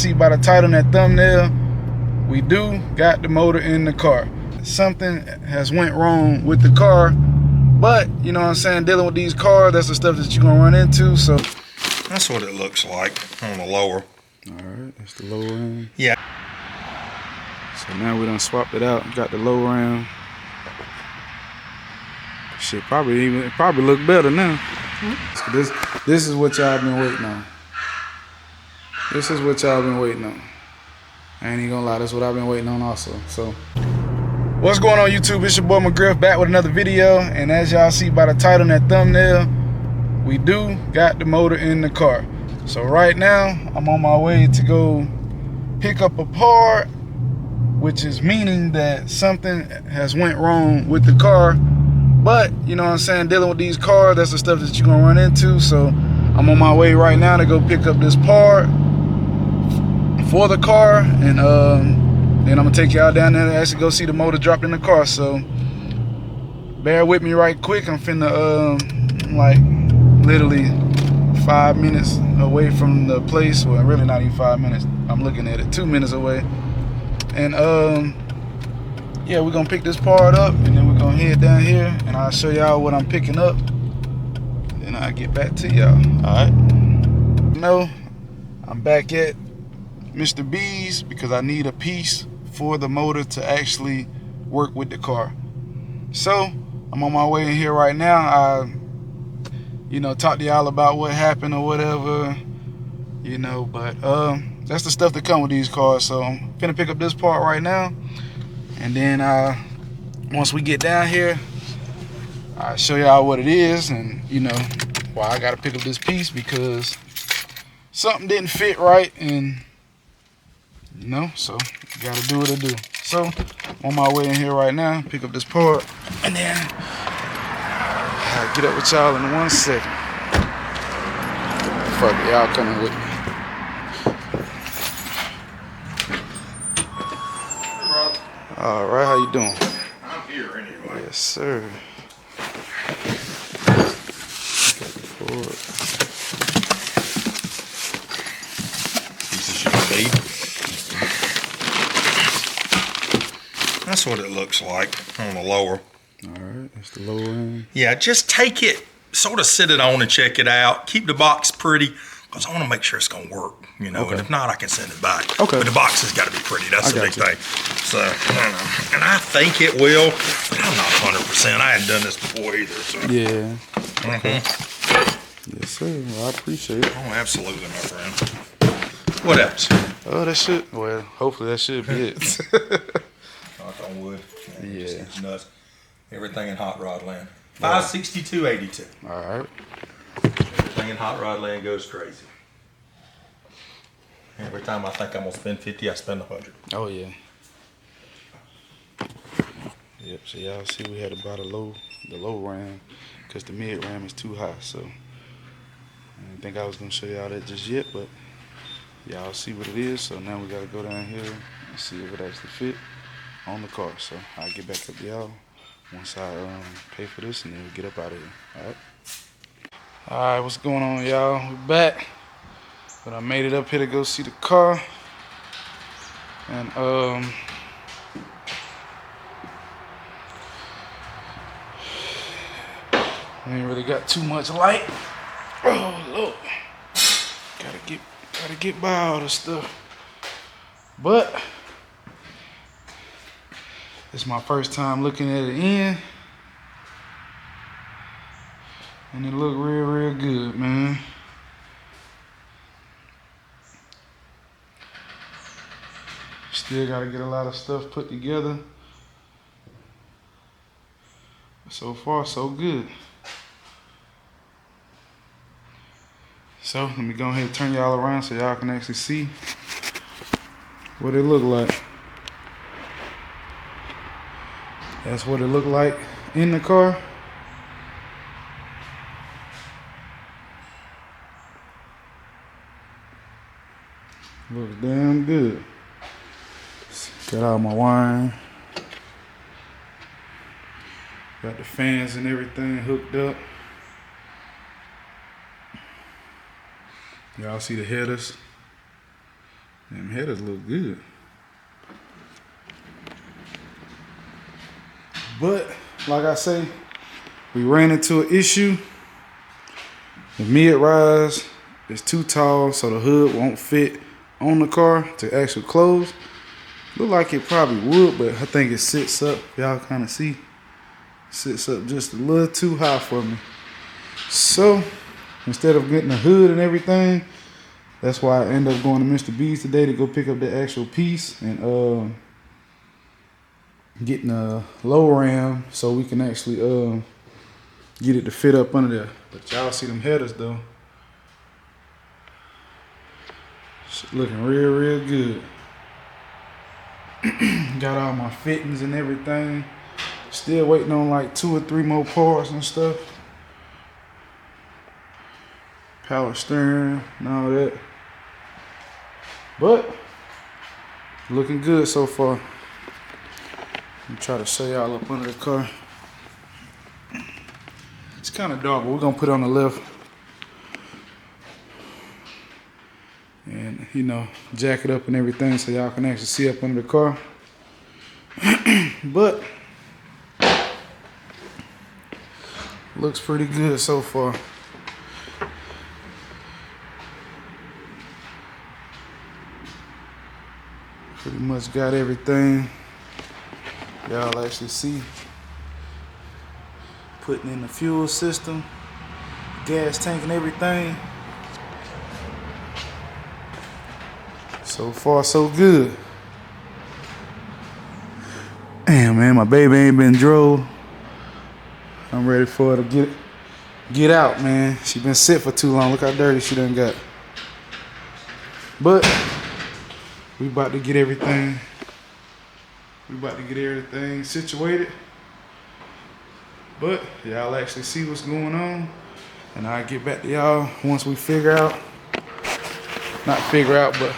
see by the title and that thumbnail, we do got the motor in the car. Something has went wrong with the car, but you know what I'm saying, dealing with these cars, that's the stuff that you're gonna run into. So that's what it looks like on the lower. All right, that's the lower end. Yeah. So now we done swapped it out, got the low ram. Shit, probably look better now. So this is what y'all been waiting on. This is what y'all been waiting on. I ain't even gonna lie, that's what I've been waiting on also. So what's going on, YouTube? It's your boy McGriff back with another video, and as y'all see by the title and that thumbnail, we do got the motor in the car. So right now I'm on my way to go pick up a part, which is meaning that something has went wrong with the car. But you know what I'm saying, dealing with these cars, that's the stuff that you're gonna run into. So I'm on my way right now to go pick up this part for the car, and then I'm gonna take y'all down there to actually go see the motor dropped in the car. So bear with me right quick. I'm finna like literally 5 minutes away from the place. Well, really not even 5 minutes. I'm looking at it, 2 minutes away. And yeah, we're gonna pick this part up, and then we're gonna head down here, and I'll show y'all what I'm picking up, and I'll get back to y'all. All right. No, I'm back at Mr. B's because I need a piece for the motor to actually work with the car. So I'm on my way in here right now. I, you know, talk to y'all about what happened or whatever, you know, but that's the stuff that come with these cars. So I'm finna pick up this part right now, and then once we get down here, I'll show y'all what it is, and you know why I gotta pick up this piece, because something didn't fit right, and you know, so gotta do what I do. So I'm on my way in here right now, pick up this part, and then I'll get up with y'all in 1 second. Fuck it, y'all coming with me. All right, how you doing? I'm here anyway. Yes, sir. Piece of shit, babe. That's what it looks like on the lower. All right, that's the lower end. Yeah, just take it, sort of sit it on and check it out. Keep the box pretty, because I want to make sure it's going to work, you know, okay. And if not, I can send it back. Okay. But the box has got to be pretty. That's the big thing. So, and I think it will, but I'm not 100%. I hadn't done this before either. So. Yeah. Mm-hmm. Yes, sir. Well, I appreciate it. Oh, absolutely, my friend. What else? Oh, that should, well, hopefully that should be it. Knock on wood. Yeah. It's nuts. Everything in hot rod land. 562.82. All right. Everything in hot rod land goes crazy. Every time I think I'm gonna spend 50, I spend 100. Oh yeah. Yep. So y'all see, we had to buy the low ram because the mid ram is too high. So I didn't think I was gonna show y'all that just yet, but y'all see what it is. So now we gotta go down here and see if it actually fit on the car. So I'll get back up to y'all once I pay for this, and then we'll get up out of here. All right. All right, what's going on, y'all? We're back. But I made it up here to go see the car, and we ain't really got too much light. Oh Lord, gotta get by all this stuff. But it's my first time looking at it in, and it look real good, man. Still gotta get a lot of stuff put together. So far, so good. So let me go ahead and turn y'all around so y'all can actually see what it look like. That's what it looked like in the car. Looks damn good. Got all my wiring. Got the fans and everything hooked up. Y'all see the headers. Them headers look good. But, like I say, we ran into an issue. The mid-rise is too tall, so the hood won't fit on the car to actually close. Look like it probably would, but I think it sits up. Y'all kind of see. Sits up just a little too high for me. So, instead of getting the hood and everything, that's why I end up going to Mr. B's today to go pick up the actual piece and getting a low ram so we can actually get it to fit up under there. But y'all see them headers though. It's looking real good. Got all my fittings and everything. Still waiting on like 2 or 3 more parts and stuff. Power steering and all that. But looking good so far. I'm try to show y'all up under the car. It's kind of dark, but we're gonna put it on the left. And you know, jack it up and everything so y'all can actually see up under the car. But looks pretty good so far. Pretty much got everything. Y'all actually see. Putting in the fuel system, gas tank and everything. So far so good. Damn man, my baby ain't been drove. I'm ready for her to get out, man. She been sit for too long. Look how dirty she done got. But we about to get everything. We about to get everything situated. But y'all actually see what's going on. And I'll get back to y'all once we figure out. Not figure out, but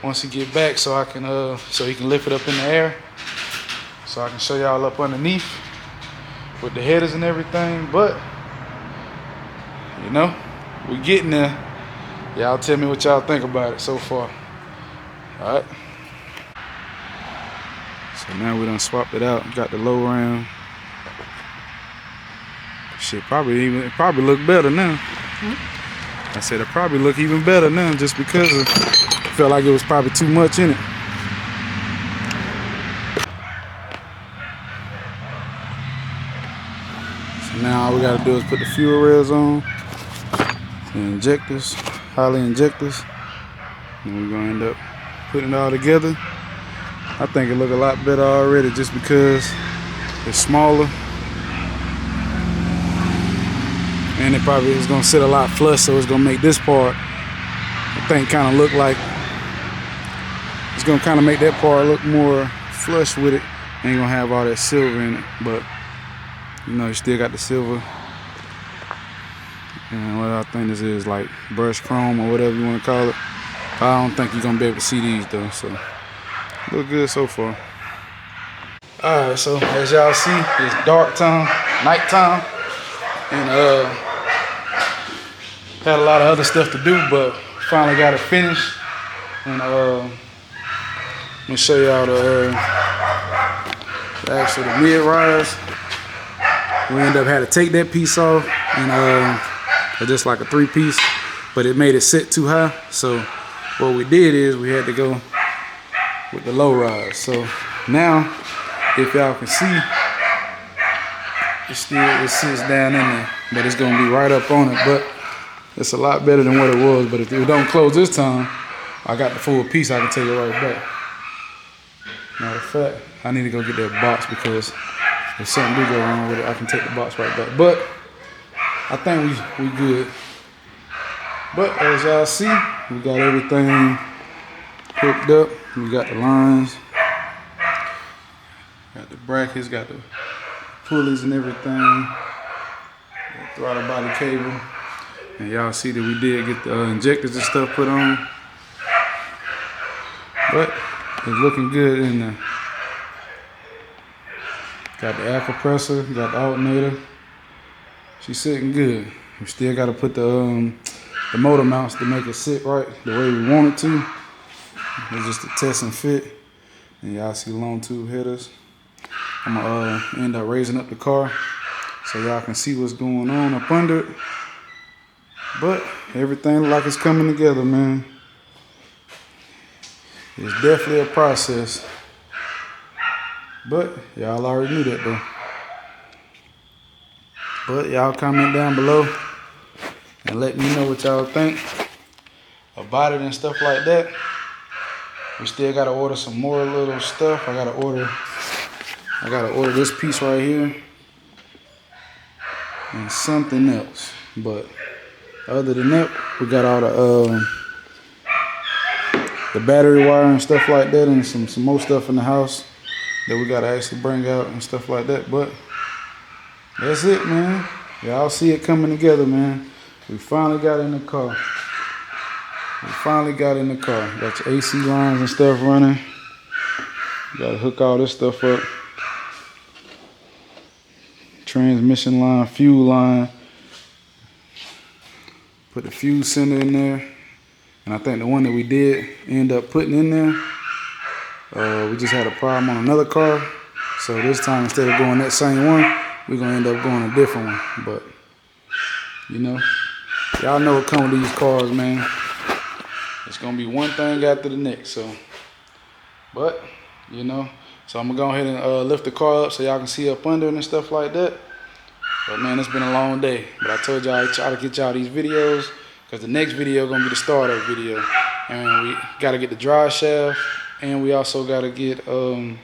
once he get back so I can so he can lift it up in the air. So I can show y'all up underneath with the headers and everything. But you know, we getting there. Y'all tell me what y'all think about it so far. Alright. So now we done swapped it out. Got the low ram. Shit, probably look better now. I said it probably look even better now just because I felt like it was probably too much in it. So now all we gotta do is put the fuel rails on, the injectors, Holley injectors, and we're gonna end up putting it all together. I think it look a lot better already just because it's smaller. And it probably is gonna sit a lot flush, so it's gonna make this part, I think, kind of look like, it's gonna kind of make that part look more flush with it. Ain't gonna have all that silver in it, but you know, you still got the silver. And what I think this is, like brush chrome or whatever you wanna call it. I don't think you're gonna be able to see these though, so look good so far. All right, so as y'all see, it's dark time, nighttime, and had a lot of other stuff to do, but finally got it finished. And I'm gonna show y'all the actual mid-rise. We ended up had to take that piece off, and just like a 3-piece, but it made it sit too high. So what we did is we had to go with the low rise. So now, if y'all can see, it sits down in there, but it's gonna be right up on it. But it's a lot better than what it was. But if it don't close this time, I got the full piece. I can take it right back. Matter of fact, I need to go get that box because if something do go wrong with it, I can take the box right back. But I think we good. But as y'all see, we got everything hooked up. We got the lines, got the brackets, got the pulleys and everything, the throttle body cable. And y'all see that we did get the injectors and stuff put on. But it's looking good in there. Got the air compressor, got the alternator. She's sitting good. We still got to put the motor mounts to make it sit right the way we want it to. It's just a test and fit. And y'all see long tube headers. I'm gonna end up raising up the car so y'all can see what's going on up under it. But everything look like it's coming together, man. It's definitely a process. But y'all already knew that though. But y'all comment down below and let me know what y'all think about it and stuff like that. We still gotta order some more little stuff. I gotta order this piece right here and something else. But other than that, we got all the battery wire and stuff like that, and some more stuff in the house that we gotta actually bring out and stuff like that. But that's it, man. Y'all see it coming together, man. We finally got in the car. Got your AC lines and stuff running. Gotta hook all this stuff up. Transmission line, fuel line. Put the fuel center in there. And I think the one that we did end up putting in there, we just had a problem on another car. So this time, instead of going that same one, we're gonna end up going a different one. But, you know, y'all know what comes with these cars, man. It's gonna be one thing after the next, so. But, you know, so I'm gonna go ahead and lift the car up so y'all can see up under it and stuff like that. But man, it's been a long day. But I told y'all I try to get y'all these videos, because the next video gonna be the startup video. And we gotta get the drive shaft, and we also gotta get, and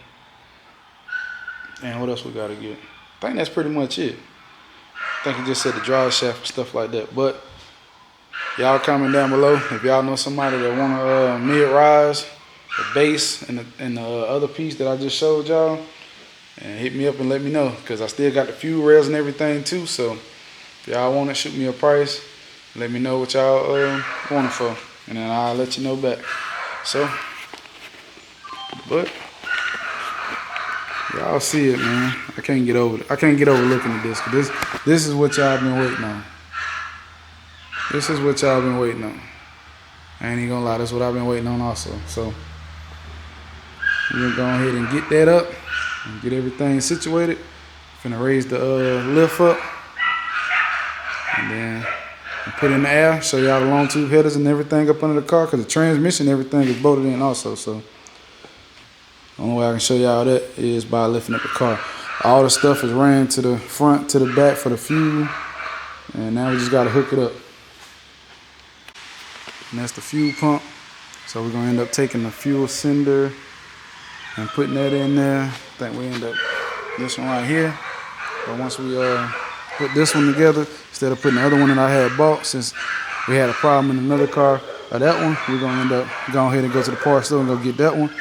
what else we gotta get? I think that's pretty much it. I think it just said the drive shaft and stuff like that. But y'all comment down below if y'all know somebody that want to mid-rise the base and the other piece that I just showed y'all, and hit me up and let me know, because I still got the fuel rails and everything too. So if y'all want to shoot me a price, let me know what y'all want it for, and then I'll let you know back. So, but y'all see it, man. I can't get over looking at this, because this is what y'all been waiting on. This is what y'all been waiting on. I ain't even gonna lie, that's what I've been waiting on also. So we're gonna go ahead and get that up and get everything situated. Finna raise the lift up and then put it in the air, show y'all the long tube headers and everything up under the car, because the transmission, everything is bolted in also. So the only way I can show y'all that is by lifting up the car. All the stuff is ran to the front, to the back for the fuel, and now we just gotta hook it up. And that's the fuel pump. So we're gonna end up taking the fuel sender and putting that in there. I think we end up this one right here. But once we put this one together, instead of putting the other one that I had bought, since we had a problem in another car, or that one, we're gonna end up going ahead and go to the parts store and go get that one.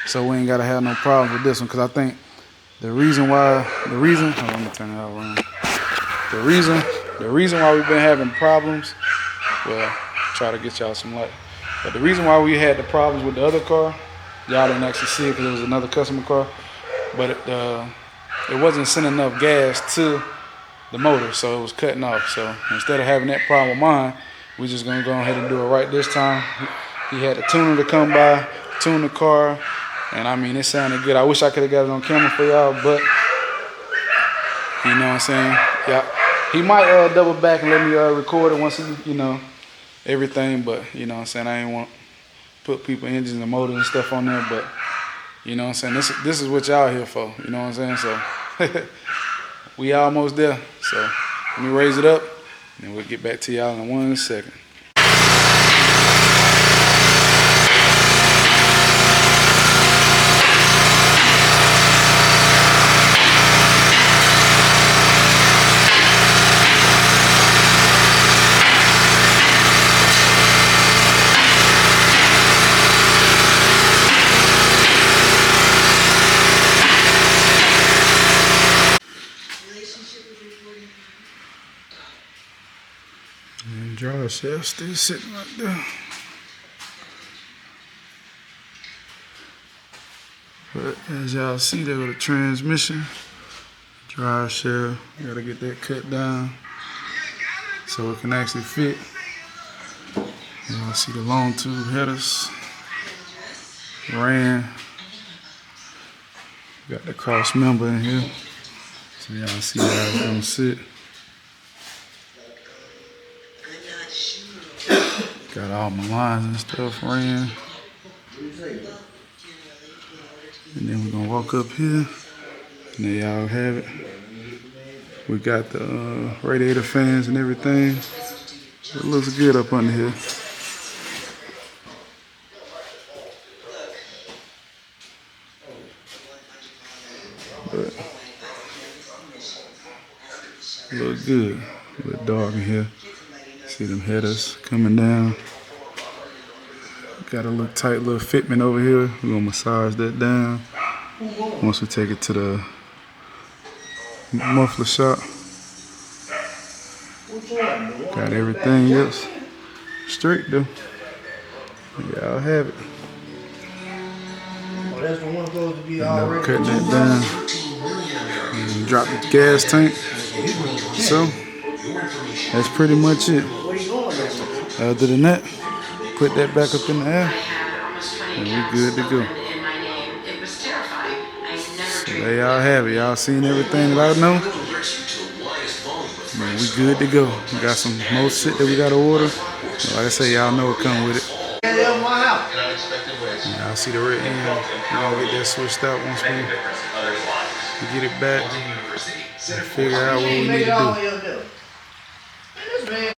So we ain't gotta have no problems with this one, because I think the reason, hold on, let me turn it out around. The reason why we've been having problems, well, try to get y'all some light. But the reason why we had the problems with the other car, y'all didn't actually see it because it was another customer car, but it wasn't sending enough gas to the motor, so it was cutting off. So instead of having that problem with mine, we're just gonna go ahead and do it right this time. He had a tuner to come by, tune the car, and I mean, it sounded good. I wish I could have got it on camera for y'all, but you know what I'm saying? Yeah, he might double back and let me record it once he, you know, everything, but you know what I'm saying, I ain't want to put people engines and motors and stuff on there, but you know what I'm saying, this is what y'all here for, you know what I'm saying? So we almost there. So let me raise it up and we'll get back to y'all in 1 second. And drive shaft still sitting right there. But as y'all see, there with the transmission, drive shaft, gotta get that cut down so it can actually fit. Y'all see the long tube headers. ran. Got the cross member in here. So y'all see how it's gonna sit. Got all my lines and stuff ran. And then we're gonna walk up here. And there y'all have it. We got the radiator fans and everything. It looks good up under here. But look good. A little dark in here. See them headers coming down. Got a little tight little fitment over here. We're gonna massage that down. Once we take it to the muffler shop. Got everything else straight though. Y'all have it. That's the one supposed to be And already cutting that down. And drop the gas tank. So that's pretty much it. Other than that, put that back up in the air and we're good to go. So there y'all have it. Y'all seen everything that I know. Man, we good to go. We got some more shit that we gotta order. Like I say, y'all know what come with it. Y'all see the red end. We're gonna get that switched out once we get it back and figure out what we need to do.